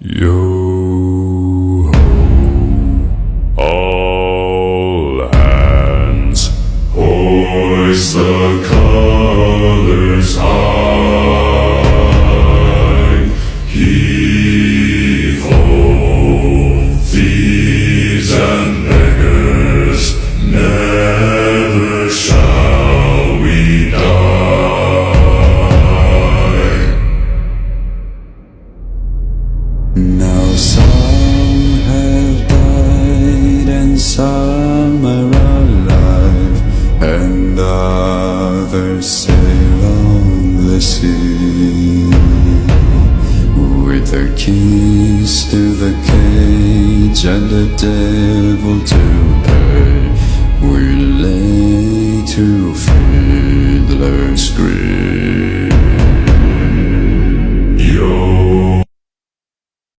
Yo ho, all hands, hoist the colors high, heave ho, thieves and beggars, never shall we die. Now some have died and some are alive, and others sail on the sea, with their keys to the cage and the devil to pay. We lay to fiddler's grave.